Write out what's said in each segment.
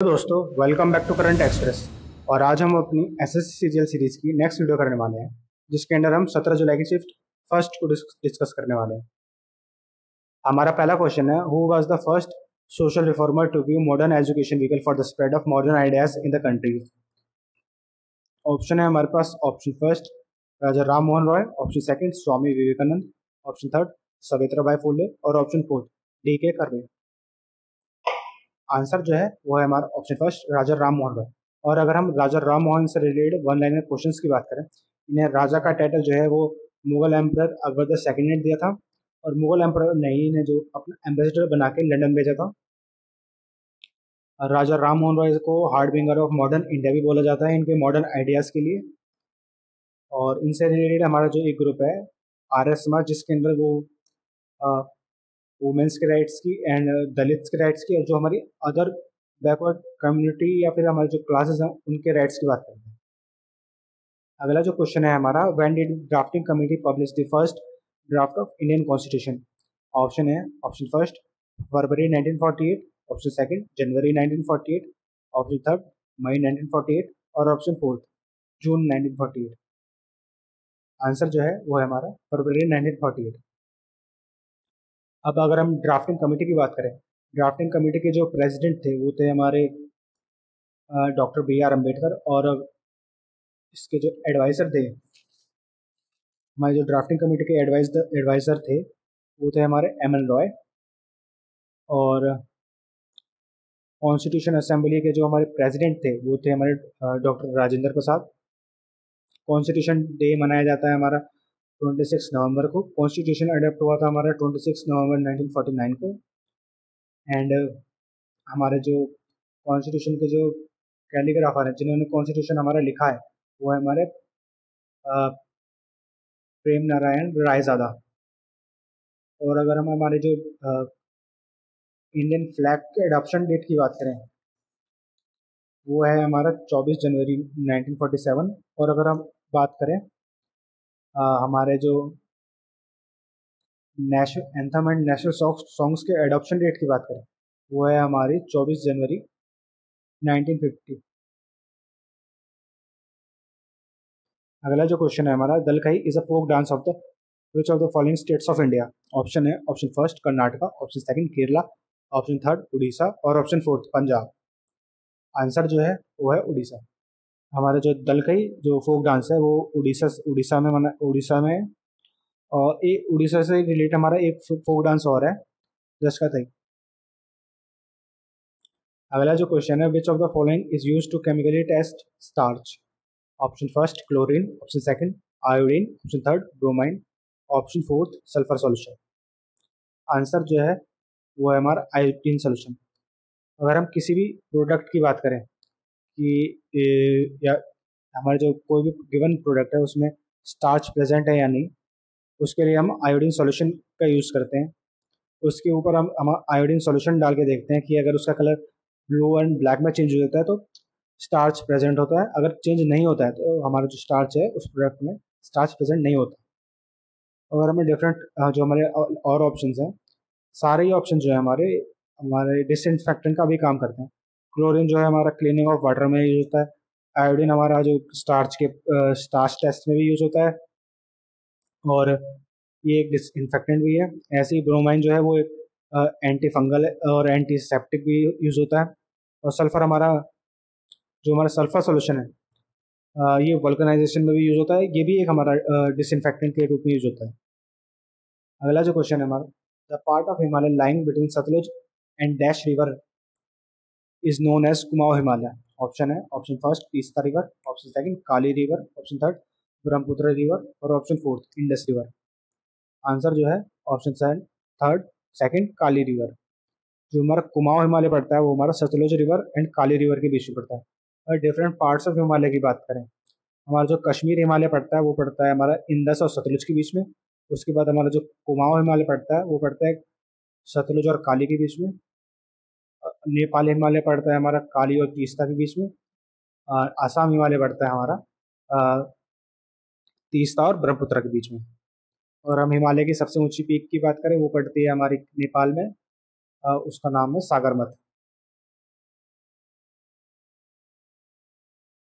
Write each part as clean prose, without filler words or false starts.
तो दोस्तों, welcome back to current express. और आज हम अपनी एसएससी सीजीएल सीरीज की नेक्स्ट वीडियो करने वाले हैं, जिसके अंदर हम 17 जुलाई की शिफ्ट फर्स्ट को डिस्कस करने वाले हैं। हमारा पहला क्वेश्चन है, who was the first social reformer to view modern education vehicle for the spread of modern ideas in the country. Option है हमारे पास, option first Raja Ram Mohan Roy, option second Swami Vivekananda, option third Savitribai Phule और option fourth D K Karve. Answer जो है वो है हमारा option first Raja Ram Mohan Roy. और अगर हम राजा राम मोहन से रिलेटेड वन लाइनर क्वेश्चंस की बात करें, इन्हें राजा का टाइटल जो है वो Mughal emperor Akbar the second ने दिया था, और मुगल एम्परर ने ही इन्हें जो अपना एम्बेसडर बना के लंदन भेजा था। और राजा राम मोहन रॉय को हार्डबिंगर ऑफ मॉडर्न इंडिया भी बोला जाता है इनके मॉडर्न आइडियाज़ के लिए। और इनसे रिलेटेड हमारा जो एक ग्रुप है आर्य समाज, जिसके अंदर वो वुमेंस के राइट्स की एंड दलित्स के राइट्स की और जो हमारी अदर बैकवर्ड कम्युनिटी या फिर हमारे जो क्लासेस हैं उनके राइट्स की बात करते हैं। अगला जो क्वेश्चन है हमारा, when did drafting committee publish the first draft of Indian constitution. Option है ऑप्शन फर्स्ट फरवरी 1948, ऑप्शन सेकंड जनवरी 1948, ऑप्शन थर्ड मई 1948 और ऑप्शन फोर्थ जून 1948। आंसर जो है वो है हमारा फरवरी 1948। अब अगर हम ड्राफ्टिंग कमेटी की बात करें, ड्राफ्टिंग कमेटी के जो प्रेसिडेंट थे वो थे हमारे डॉक्टर बी आर अम्बेडकर, और इसके जो एडवाइज़र थे, हमारे जो ड्राफ्टिंग कमेटी के एडवाइज़र थे वो थे हमारे एम एन रॉय। और कॉन्स्टिट्यूशन असेंबली के जो हमारे प्रेसिडेंट थे वो थे हमारे doctor Rajendra Prasad. Constitution day मनाया जाता है हमारा 26 नवंबर को। कॉन्स्टिट्यूशन अडॉप्ट हुआ था हमारा 26 नवंबर 1949 को। एंड हमारे जो कॉन्स्टिट्यूशन के जो कैलीग्राफर हैं जिन्होंने कॉन्स्टिट्यूशन हमारा लिखा है वो है हमारे प्रेम नारायण रायज़ादा। और अगर हम हमारे जो इंडियन फ्लैग के एडॉप्शन डेट की बात करें, वो है हमारा 24 जनवरी 1947। और अगर हम बात करें हमारे जो national anthem and national songs के एडॉप्शन डेट की बात करें, वो है हमारी 24 जनवरी 1950। अगला जो क्वेश्चन है हमारा, Dalkhai is a folk dance of the which of the following states of India. Option है option first Karnataka, option second Kerala, option third Orissa और ऑप्शन फोर्थ पंजाब। आंसर जो है वो है उड़ीसा। हमारा जो दलकई जो फोक डांस है वो उड़ीसा में और एक उड़ीसा से रिलेटेड हमारा एक फोक डांस और है जिसका थई। अगला जो क्वेश्चन है, which of the following is use to chemically test starch. Option first chlorine, option second iodine, option third bromine, option fourth sulphur solution. Answer जो है वो है हमारा आयोडीन सॉल्यूशन। अगर हम किसी भी प्रोडक्ट की बात करें कि या हमारे जो कोई भी गिवन प्रोडक्ट है उसमें स्टार्च प्रेजेंट है या नहीं, उसके लिए हम आयोडीन सॉल्यूशन का यूज़ करते हैं। उसके ऊपर हम आयोडीन सॉल्यूशन डाल के देखते हैं कि अगर उसका कलर ब्लू एंड ब्लैक में चेंज हो जाता है तो स्टार्च प्रेजेंट होता है, अगर चेंज नहीं होता है तो हमारा जो स्टार्च है उस प्रोडक्ट में स्टार्च प्रेजेंट नहीं होता। अगर हमें डिफरेंट जो हमारे और ऑप्शन हैं, सारे ही ऑप्शन जो है हमारे हमारे डिसइंफेक्टेंट का भी काम करते हैं। क्लोरीन जो है हमारा क्लीनिंग ऑफ वाटर में यूज होता है। आयोडीन हमारा जो स्टार्च टेस्ट में भी यूज होता है और ये एक डिसइंफेक्टेंट भी है। ऐसे ही ब्रोमाइन जो है वो एक एंटी फंगल और एंटीसेप्टिक भी यूज होता है। और सल्फर हमारा जो हमारा सल्फर सोल्यूशन है, ये वल्कनाइजेशन में भी यूज होता है। ये भी एक हमारा डिसइंफेक्टेंट के रूप में यूज होता है। अगला जो क्वेश्चन है हमारा, the part of Himalaya lying between Sutlej and dash river is known as Kumaon Himalaya. Option है option first Teesta river, option second Kali river, option third Brahmaputra river और option fourth Indus river. Answer जो है option third second Kali river. जो हमारा कुमाऊं हिमालय पड़ता है वो हमारा Sutlej river and Kali river के बीच में पड़ता है। और डिफरेंट पार्ट्स ऑफ हिमालय की बात करें, हमारा जो कश्मीर हिमालय पड़ता है वो पड़ता है हमारा इंडस और सतलुज के बीच में। उसके बाद हमारा जो कुमाऊं हिमालय पड़ता है वो पड़ता है सतलुज और काली के बीच में। नेपाल हिमालय पड़ता है हमारा काली और तीस्ता के बीच में। आसाम हिमालय पड़ता है हमारा तीस्ता और ब्रह्मपुत्र के बीच में। और हम हिमालय की सबसे ऊंची पीक की बात करें, वो पड़ती है हमारी नेपाल में, उसका नाम है सागरमथ।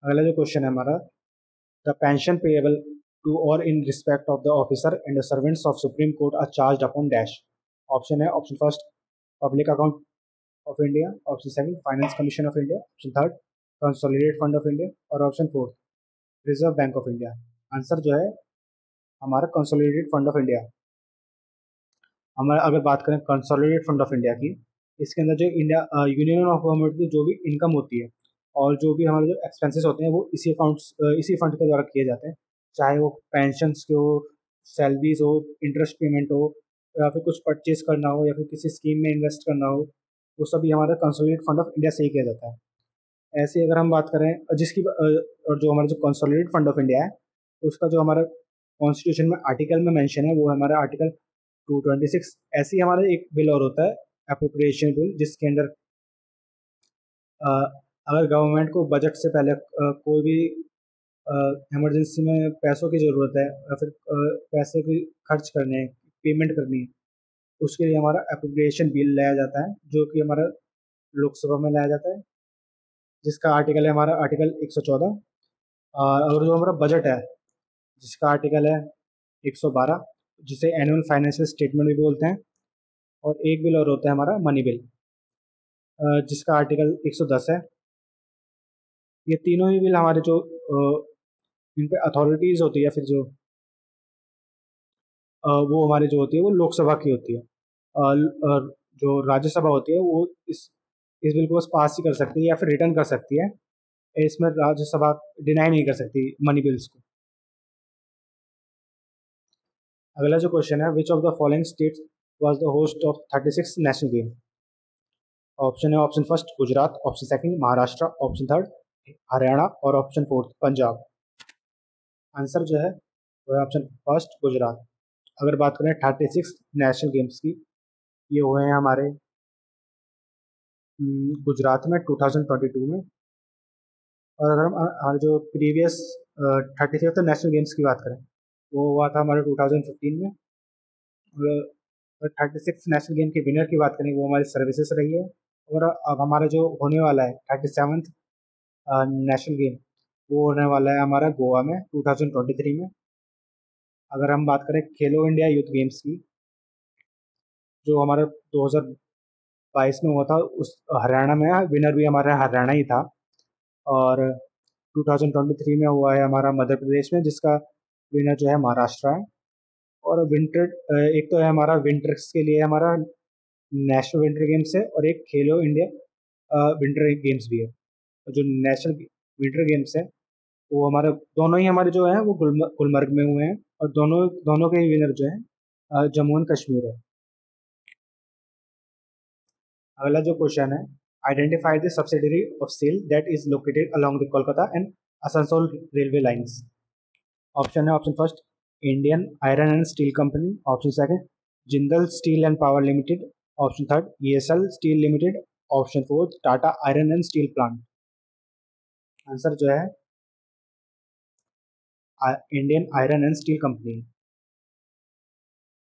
अगला जो क्वेश्चन है हमारा, द पेंशन पेएबल टू और in respect of the officer and the servants of supreme court are charge upon dash. Option है option first public account of India, option second finance commission of India, option third consolidated fund of India और option fourth reserve bank of India. Answer जो है हमारा consolidated fund of India. हमारा अगर बात करें consolidated fund of India की, इसके अंदर जो इंडिया यूनियन ऑफ गवर्नमेंट की जो भी इनकम होती है और जो भी हमारे जो एक्सपेंसेस होते हैं वो इसी अकाउंट्स इसी फंड के द्वारा किए जाते हैं, चाहे वो पेंशन्स के हो, सैलरीज हो, इंटरेस्ट पेमेंट हो, या फिर कुछ परचेज करना हो, या फिर किसी स्कीम में इन्वेस्ट करना हो, वो सभी हमारा कंसोलिडेटेड फंड ऑफ इंडिया से ही किया जाता है। ऐसे ही अगर हम बात करें और जो हमारा जो कंसोलिडेटेड फंड ऑफ इंडिया है उसका जो हमारा कॉन्स्टिट्यूशन में आर्टिकल में मेंशन है वो हमारा आर्टिकल 226। ऐसे ही हमारा एक बिल और होता है अप्रोप्रिएशन बिल, जिसके अंदर अ, अगर गवर्नमेंट को बजट से पहले कोई भी इमरजेंसी में पैसों की ज़रूरत है या फिर पैसे की खर्च करने हैं, पेमेंट करनी है, उसके लिए हमारा अप्रोप्रिएशन बिल लाया जाता है, जो कि हमारा लोकसभा में लाया जाता है, जिसका आर्टिकल है हमारा आर्टिकल 114। और जो हमारा बजट है जिसका आर्टिकल है 112, जिसे एनुअल फाइनेंशियल स्टेटमेंट भी बोलते हैं। और एक बिल और होता है हमारा मनी बिल, जिसका आर्टिकल 110 है। ये तीनों ही बिल हमारे जो इन पे अथॉरिटीज़ होती है, फिर जो वो हमारी जो होती है वो लोकसभा की होती है। जो राज्यसभा होती है वो इस बिल को बस पास ही कर सकती है या फिर रिटर्न कर सकती है। इसमें राज्यसभा डिनाई नहीं कर सकती मनी बिल्स को। अगला जो क्वेश्चन है, which of the following states was the host of 36 national game. Option है option first Gujarat, option second Maharashtra, option third Haryana और ऑप्शन फोर्थ पंजाब। आंसर जो है वो है ऑप्शन फर्स्ट गुजरात। अगर बात करें 36 नेशनल गेम्स की, ये हुए हैं हमारे गुजरात में 2022 में। और अगर हम हमारे जो प्रीवियस 35th नेशनल गेम्स की बात करें, वो हुआ था हमारे 2015 में। और 36 नेशनल गेम के विनर की बात करें वो हमारी सर्विसेज रही है। और अब हमारा जो होने वाला है 37th नेशनल गेम, वो होने वाला है हमारा गोवा में 2023 में। अगर हम बात करें खेलो इंडिया यूथ गेम्स की, जो हमारा 2022 में हुआ था, उस हरियाणा में विनर भी हमारा हरियाणा ही था। और 2023 में हुआ है हमारा मध्य प्रदेश में, जिसका विनर जो है महाराष्ट्र है। और एक तो है हमारा विंटर्स के लिए हमारा नेशनल विंटर गेम्स है, और एक खेलो इंडिया विंटर गेम्स भी है। जो नेशनल विंटर गेम्स है वो हमारे दोनों ही हमारे जो है वो गुलमर्ग में हुए हैं, और दोनों दोनों के ही विनर जो है जम्मू एंड कश्मीर है। अगला जो क्वेश्चन है, identify the subsidiary of SAIL that is located along the Kolkata and Asansol railway lines. Option है option first Indian iron and steel company, option second Jindal steel and power limited, option third ESL steel limited, option fourth Tata iron and steel plant. Answer जो है Indian iron and steel company.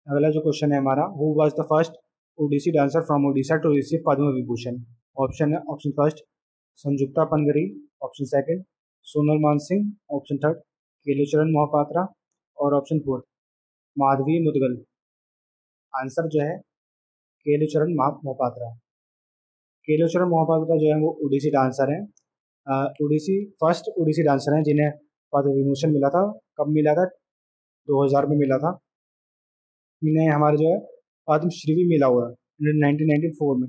अगला जो question है हमारा, who was the first Odissi dancer from Odisha to receive Padma Vibhushan. Option है option first Sanjukta Panigrahi, option second Sonal Mansingh, option third Kelucharan Mohapatra और option fourth Madhavi Mudgal. Answer जो है केलुचरण मोहपात्रा। केलुचरण मोहपात्रा जो है वो ओडिसी डांसर हैं, फर्स्ट ओडिसी डांसर हैं जिन्हें पद्म विभूषण मिला था। कब मिला था? 2000 में मिला था। इन्हें हमारे जो है पद्मश्री भी मिला हुआ है 1994 में।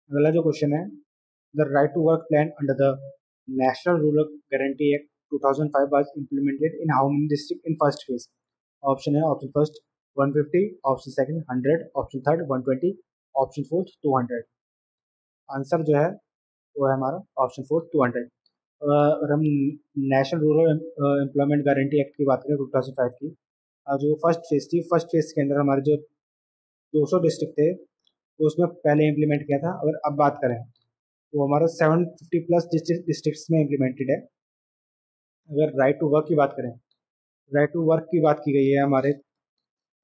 अगला जो क्वेश्चन है, the right to work plan under the national rural guarantee act 2005 was implemented in how many district in first phase. Option है option first 150, option second 100, option third 120, option fourth 200। Answer जो है वो है हमारा option fourth 200। अगर हम national rural employment guarantee act की बात करें 2005 की, जो फर्स्ट फेज के अंदर हमारे जो 200 डिस्ट्रिक्ट थे वो उसमें पहले इम्प्लीमेंट किया था। अगर अब बात करें वो हमारा 750 प्लस डिस्ट्रिक्ट्स में इम्प्लीमेंटेड है। अगर राइट टू वर्क की बात करें, राइट टू वर्क की बात की गई है हमारे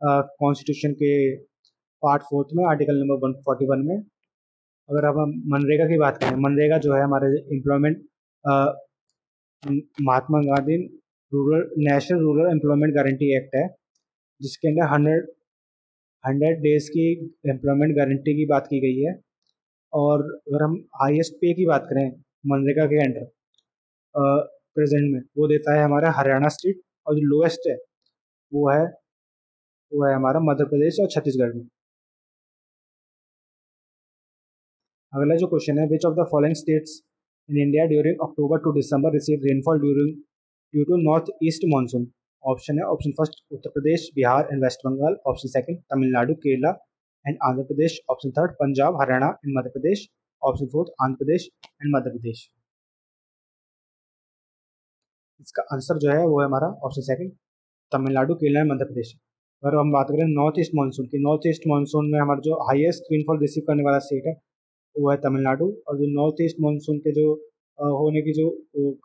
कॉन्स्टिट्यूशन के पार्ट 4 में आर्टिकल नंबर 141 में। अगर हम मनरेगा की बात करें, मनरेगा जो है हमारे employment Mahatma Gandhi national rural employment guarantee act है, जिसके अंदर 100 डेज की एम्प्लॉयमेंट गारंटी की बात की गई है। और अगर हम हाईएस्ट पे की बात करें मनरेगा के अंडर प्रेजेंट में, वो देता है हमारा हरियाणा स्टेट, और जो लोएस्ट है वो है हमारा मध्य प्रदेश और छत्तीसगढ़ में। अगला जो क्वेश्चन है, which of the following states in India during October to December receive rainfall due to north east monsoon. Option है, option first Uttar Pradesh, Bihar and West Bengal, option second Tamil Nadu, Kerala and Andhra Pradesh, option third Punjab, Haryana and Madhya Pradesh, option fourth Andhra Pradesh and Madhya Pradesh. इसका answer जो है वो है हमारा option second Tamil Nadu, Kerala and Madhya Pradesh. अगर हम बात करें नॉर्थ ईस्ट मानसून की, नॉर्थ ईस्ट मानसून में हमारा जो हाईएस्ट रेनफॉल रिसीव करने वाला स्टेट है वो है तमिलनाडु। और जो नॉर्थ ईस्ट मानसून के जो होने की जो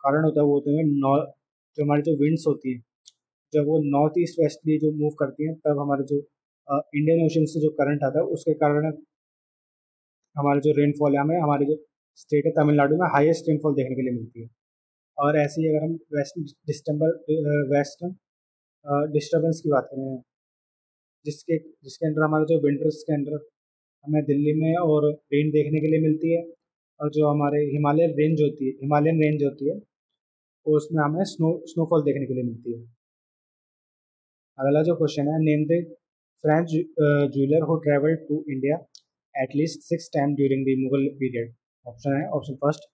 कारण होता है वो होते हैं नॉर्थ, जो हमारी जो विंड्स होती हैं, जब वो नॉर्थ ईस्ट वेस्टली जो मूव करती हैं, तब हमारे जो इंडियन ओशन से जो करंट आता है उसके कारण हमारे जो रेनफॉल है, हमें हमारे जो स्टेट है तमिलनाडु में हाईएस्ट रेनफॉल देखने के लिए मिलती है। और ऐसे ही अगर हम वेस्टर्न डिस्टर्बेंस की बात करें, जिसके जिसके अंदर हमारे जो विंटर्स के अंदर हमें दिल्ली में और रेन देखने के लिए मिलती है, और जो हमारे हिमालयन रेंज होती है वो उसमें हमें स्नोफॉल देखने के लिए मिलती है। अगला जो क्वेश्चन है, name the French jeweller who travelled to India at least 6 time during the Mughal period. Option है, option first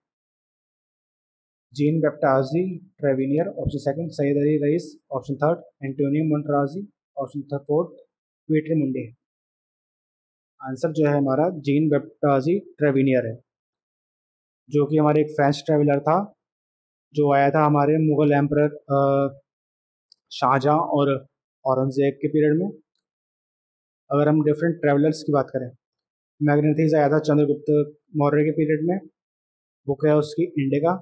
Jean Baptiste Tavernier, option second Syed Ali Rais, option third Antonio Monserrate, option fourth Peter Mundy. Answer जो है हमारा gene Baptiste ट्रेविनियर है, जो कि हमारे एक French traveller था जो आया था हमारे मुगल एम्परर शाहजहां और औरंगजेब के पीरियड में। अगर हम डिफरेंट ट्रेवलर्स की बात करें, मैग्नेथीज आया था चंद्रगुप्त मौर्य के पीरियड में, बुक है उसकी इंडिका।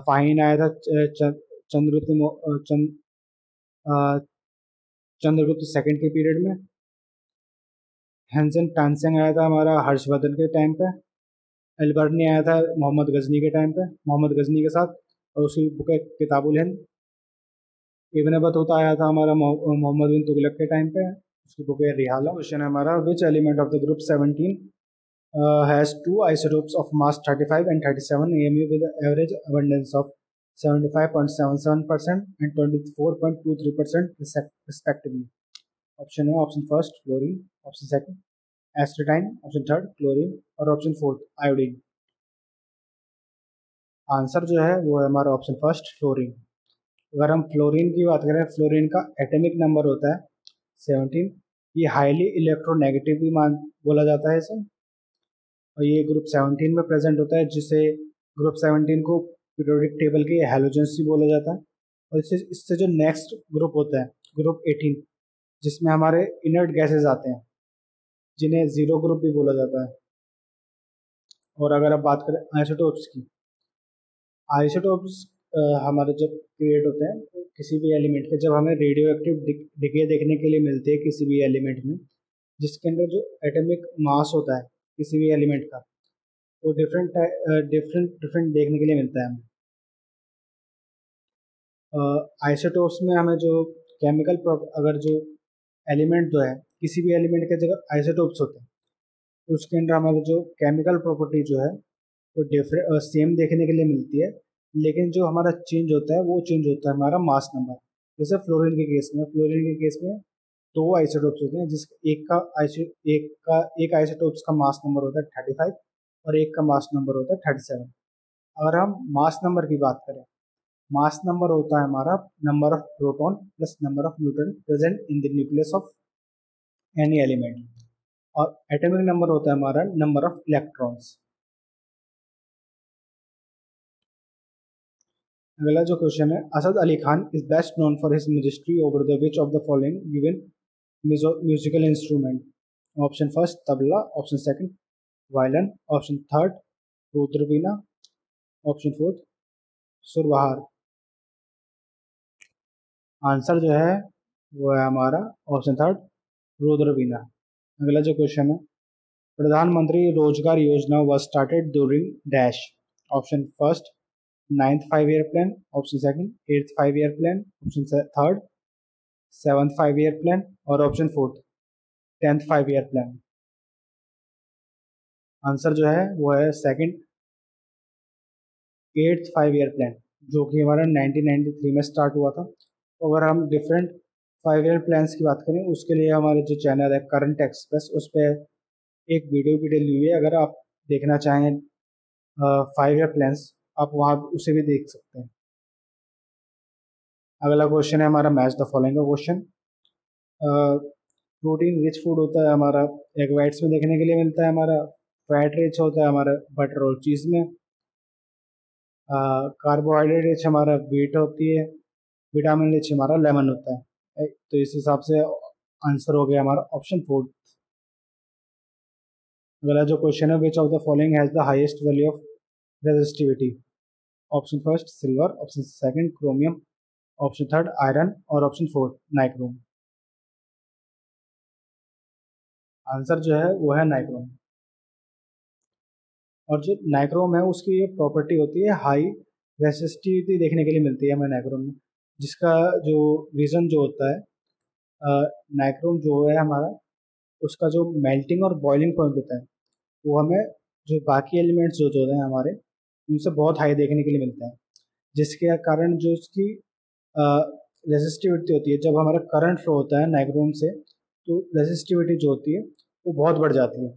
फाइन आया था चंद्रगुप्त अ, चंद्रगुप्त सेकंड के पीरियड में। हेंसन तानसेन आया था हमारा हर्षवर्धन के टाइम पे। अलबर्नी आया था मोहम्मद गजनी के टाइम पे, मोहम्मद गजनी के साथ, और उसकी बुक है किताबुल हिंद। इब्न बतूता आया था हमारा मोहम्मद बिन तुगलक के टाइम पे, उसकी बुक है रिहाला। क्वेश्चन है हमारा, which element of the group 17 has two isotopes of mass 35 and 37 AMU with an average abundance of 75.77% and 24.23% respectively. Option है, option first chlorine, option second astatine, option third chlorine और option fourth iodine. Answer जो है वो है हमारा option first fluorine. अगर हम fluorine की बात करें, फ्लोरीन का एटॉमिक नंबर होता है 17। ये हाईली इलेक्ट्रोनेगेटिव भी मान बोला जाता है इसे, और ये ग्रुप 17 में प्रेजेंट होता है, जिसे ग्रुप 17 को पीरियोडिक टेबल के हैलोजेंस भी बोला जाता है। और इससे इससे जो नेक्स्ट ग्रुप होता है ग्रुप 18, जिसमें हमारे इनर्ट गैसेज आते हैं, जिन्हें जीरो ग्रुप भी बोला जाता है। और अगर आप बात करें आइसोटोप्स की, आइसोटोप्स हमारे जब क्रिएट होते हैं तो किसी भी एलिमेंट के, जब हमें रेडियो एक्टिव डिके देखने के लिए मिलते हैं किसी भी एलिमेंट में, जिसके अंदर जो एटॉमिक मास होता है किसी भी एलिमेंट का, वो डिफरेंट डिफरेंट डिफरेंट देखने के लिए मिलता है हमें। आइसोटोप्स में हमें जो केमिकल, अगर जो एलिमेंट जो है किसी भी एलिमेंट के जगह आइसोटोप्स होते हैं, तो उसके अंदर हमारे जो केमिकल प्रॉपर्टी जो है वो डिफरेंट सेम देखने के लिए मिलती है, लेकिन जो हमारा चेंज होता है वो चेंज होता है हमारा मास नंबर। जैसे फ्लोरीन के केस में दो आइसोटोप्स होते हैं, जिस एक आइसोटोप्स का मास नंबर होता है 35 और एक का मास नंबर होता है 37। अगर हम मास नंबर की बात करें, मास नंबर होता है हमारा number of proton plus number of neutron present in the nucleus of any element, और एटॉमिक नंबर होता है हमारा नंबर ऑफ इलेक्ट्रॉन्स। अगला जो क्वेश्चन है, Asad Ali Khan is best known for his ministry over the which of the following given musical instrument. Option first tabla, option second violin, option third Rudraveena, option fourth Surbahar. Answer जो है वो है हमारा ऑप्शन थर्ड रुद्रवीणा। अगला जो क्वेश्चन है, प्रधानमंत्री रोजगार योजना was started during dash. Option first, ninth 5 year plan. Option second, eighth 5 year plan. Option third, seventh 5 year plan. और option fourth, 10th 5 year plan. Answer जो है वो है सेकंड, एट्थ 5 year प्लान, जो कि हमारा 1993 में स्टार्ट हुआ था। तो अगर हम डिफरेंट 5 year प्लान्स की बात करें, उसके लिए हमारे जो चैनल है करंट एक्सप्रेस, उस पर एक वीडियो भी डली हुई है। अगर आप देखना चाहें 5 year प्लान्स, आप वहाँ उसे भी देख सकते हैं। अगला क्वेश्चन है हमारा मैच द फॉलोइंग का क्वेश्चन। प्रोटीन रिच फूड होता है हमारा एग वाइट्स में देखने के लिए मिलता है हमारा, फैट रिच होता है हमारा बटर और चीज़ में, कार्बोहाइड्रेट रिच हमारा वीट होती है, विटामिन रिच हमारा लेमन होता है। तो इस हिसाब से आंसर हो गया हमारा ऑप्शन फोर्थ। अगला जो क्वेश्चन है, which of the following has the highest value of resistivity? Option first silver, option second chromium, option third iron और ऑप्शन फोर्थ नाइक्रोम। आंसर जो है वो है नाइक्रोम। और जो नाइक्रोम है उसकी ये प्रॉपर्टी होती है हाई रेसिस्टिविटी देखने के लिए मिलती है हमें नाइक्रोम में, जिसका जो रीज़न जो होता है, नाइक्रोम जो है हमारा, उसका जो मेल्टिंग और बॉइलिंग पॉइंट होता है वो हमें जो बाकी एलिमेंट्स जो होते हैं हमारे, उनसे बहुत हाई देखने के लिए मिलता है, जिसके कारण जो उसकी रेसिस्टिविटी होती है, जब हमारा करंट फ्लो होता है नाइक्रोम से, तो रेसिस्टिविटी जो होती है वो बहुत बढ़ जाती है।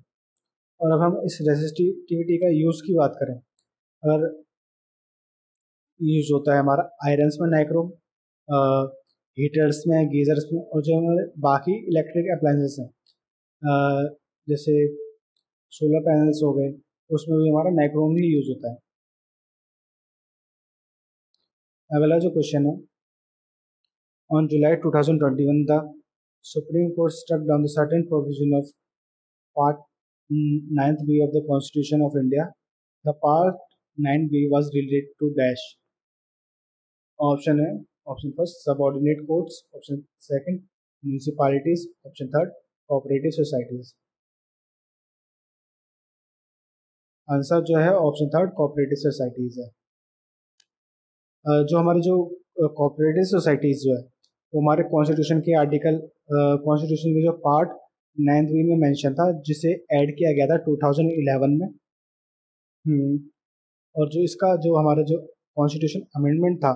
और अब हम इस रेसिस्टिविटी का यूज़ की बात करें, अगर यूज होता है हमारा आयरन्स में नाइक्रोम, हीटर्स में, गीजर्स में, और जो हमारे बाकी इलेक्ट्रिक अप्लायंसेस हैं, जैसे सोलर पैनल्स हो गए, उसमें भी हमारा नाइक्रोम ही यूज होता है। अगला जो क्वेश्चन है, on July 2021 the supreme court struck down the certain provision of part 9B of the Constitution of India. The part 9B was related to dash. Option है, option first subordinate courts, option second municipalities, option third cooperative societies. Answer जो है option third cooperative societies है। जो हमारे जो cooperative societies जो है वो हमारे कॉन्स्टिट्यूशन के आर्टिकल, कॉन्स्टिट्यूशन के जो पार्ट 9B में मेंशन था, जिसे ऐड किया गया था 2011 में। और जो इसका जो हमारा जो कॉन्स्टिट्यूशन अमेंडमेंट था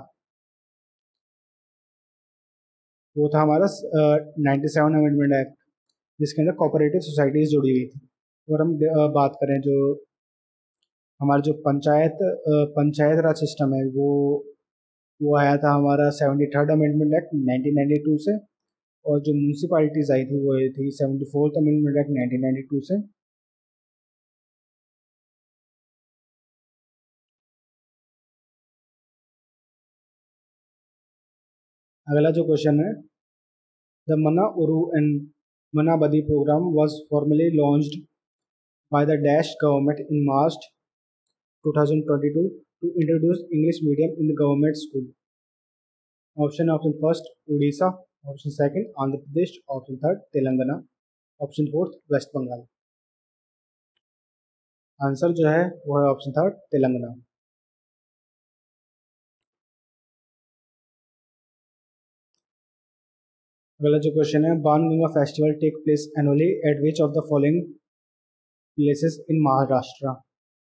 वो था हमारा 97 अमेंडमेंट एक्ट, जिसके अंदर कोऑपरेटिव सोसाइटीज जुड़ी हुई थी। और हम बात करें जो हमारा जो पंचायत राज सिस्टम है, वो आया था हमारा 73rd अमेंडमेंट एक्ट 1992 से। और जो म्यूनसिपालिटीज आई थी वो ये थी 74th अमेंडमेंट एक्ट 1992 से। अगला जो क्वेश्चन है, the Mana Ooru and Manabadi programme was formally launched by the Dash government in March 2022 to introduce English medium in the government school. Option first Orissa, option second Andhra Pradesh, option third Telangana, option fourth West Bengal. Answer जो है वो है option third Telangana. अगला जो question है, Ban Ganga festival take place annually at which of the following places in Maharashtra?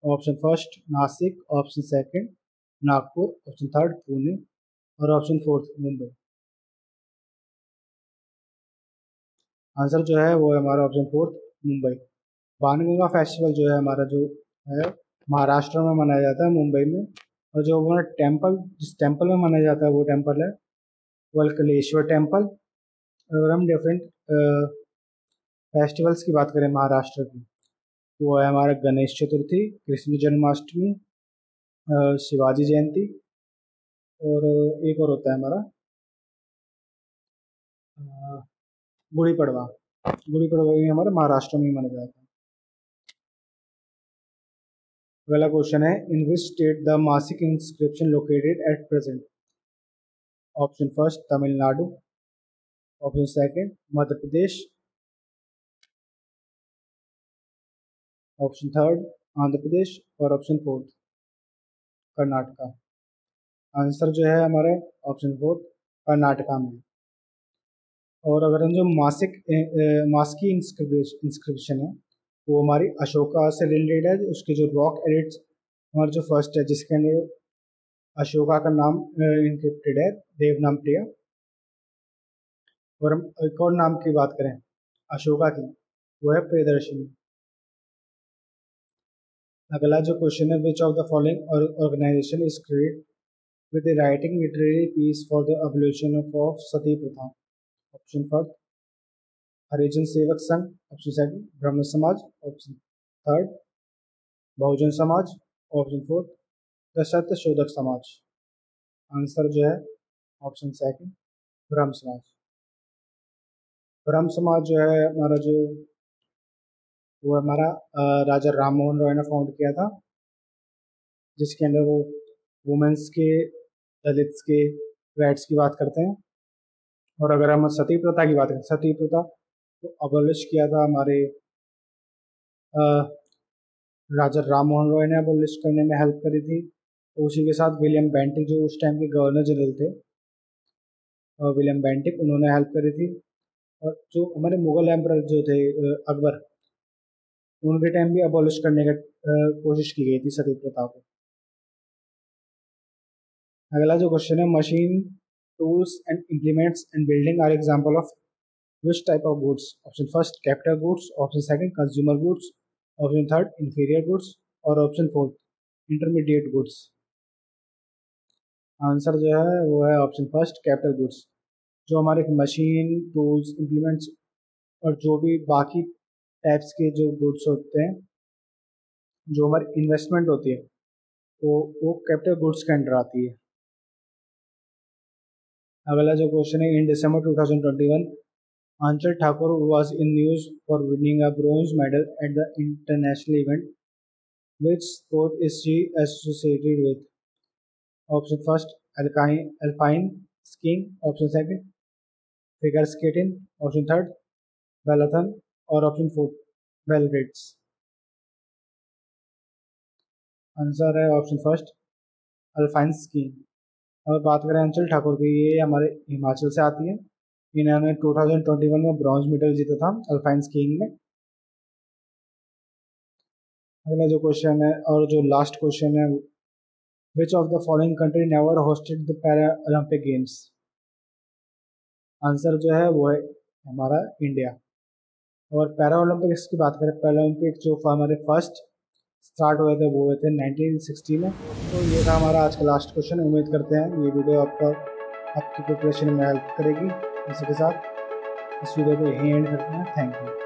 Option first Nashik, option second Nagpur, option third Pune और option fourth Mumbai. Answer जो है वो है हमारा option fourth Mumbai. Banganga festival जो है हमारा जो है महाराष्ट्र में मनाया जाता है, मुंबई में। और जो हमारा टेम्पल, जिस टेम्पल में मनाया जाता है वो टेम्पल है वलकलेश्वर टेम्पल। अगर हम डिफरेंट फेस्टिवल्स की बात करें महाराष्ट्र की, वो है हमारा गणेश चतुर्थी, कृष्ण जन्माष्टमी, शिवाजी जयंती, और एक और होता है हमारा अ, गुड़ी पड़वा। गुड़ी पड़वा भी हमारे महाराष्ट्र में ही मनाया जाता है। अगला क्वेश्चन है, in which state the Maski inscription located at present? Option first Tamil Nadu, option second Madhya Pradesh, option third Andhra Pradesh और ऑप्शन फोर्थ कर्नाटका। आंसर जो है हमारे ऑप्शन फोर्थ कर्नाटका में। और अगर हम जो मास की इंस्क्रिप्शन है वो हमारी अशोका से रिलेटेड है। उसके जो रॉक एडिट्स हमारा जो फर्स्ट है जिसके अंदर अशोका का नाम इंक्रिप्टेड है देवनामप्रिया। और हम एक और नाम की बात करें अशोका की, वो है प्रियदर्शनी। अगला जो क्वेश्चन है which of the following organisation is credit with the writing literary piece for the abolition of sati pratha. Option first Harijan Sevak Sangh, option second ब्रह्म समाज, option third Bahujan Samaj, option fourth the सत्य शोधक समाज। आंसर जो है ऑप्शन सेकंड ब्रह्म समाज। ब्रह्म समाज जो है हमारा जो वो हमारा राजा राम मोहन रॉय ने फाउंड किया था, जिसके अंदर वो वुमेन्स के, दलित्स के राइट्स की बात करते हैं। और अगर हम सती प्रथा की बात करें, सती प्रथा तो अबॉलिश किया था हमारे राजा राम मोहन रॉय ने अबॉलिश करने में हेल्प करी थी। उसी के साथ विलियम बेंटिक जो उस टाइम के गवर्नर जनरल थे, विलियम बेंटिक, उन्होंने हेल्प करी थी। और जो हमारे मुगल एम्परर जो थे अकबर, उनके टाइम भी अबॉलिश करने का कोशिश की गई थी सती प्रथा को। अगला जो क्वेश्चन है machine tools and implements and building are example of which type of goods. Option first capital goods, option second consumer goods, option third inferior goods और option fourth intermediate goods. Answer जो है वो है option first capital goods. जो हमारे machine tools implements और जो भी बाकी टाइप्स के जो गुड्स होते हैं, जो हमारी इन्वेस्टमेंट होती है, वो कैपिटल गुड्स के अंडर आती है। अगला जो क्वेश्चन है इन दिसंबर 2021 Anchal Thakur was in news for winning a bronze medal at the international event. Which sport is she associated with? Option first alpine skiing, option second figure skating, option third Balathon और option fourth बेलरेट्स। Answer है option first alpine skiing. अगर बात करें अंचल ठाकुर की, ये हमारे हिमाचल से आती है। इन्होंने 2021 में ब्रॉन्ज मेडल जीता था अल्पाइन स्कीइंग में। अगला जो क्वेश्चन है और जो लास्ट क्वेश्चन है which of the following country never hosted the para Olympic games. Answer जो है वो है हमारा इंडिया। और पैरा ओलंपिक्स की बात करें, पैरा ओलंपिक जो हमारे फर्स्ट स्टार्ट हुए थे वो हुए थे 1960 में। तो ये था हमारा आज का लास्ट क्वेश्चन। उम्मीद करते हैं ये वीडियो आपकी प्रिपरेशन में हेल्प करेगी। इसी के साथ इस वीडियो को यहीं एंड करते हैं। Thank you.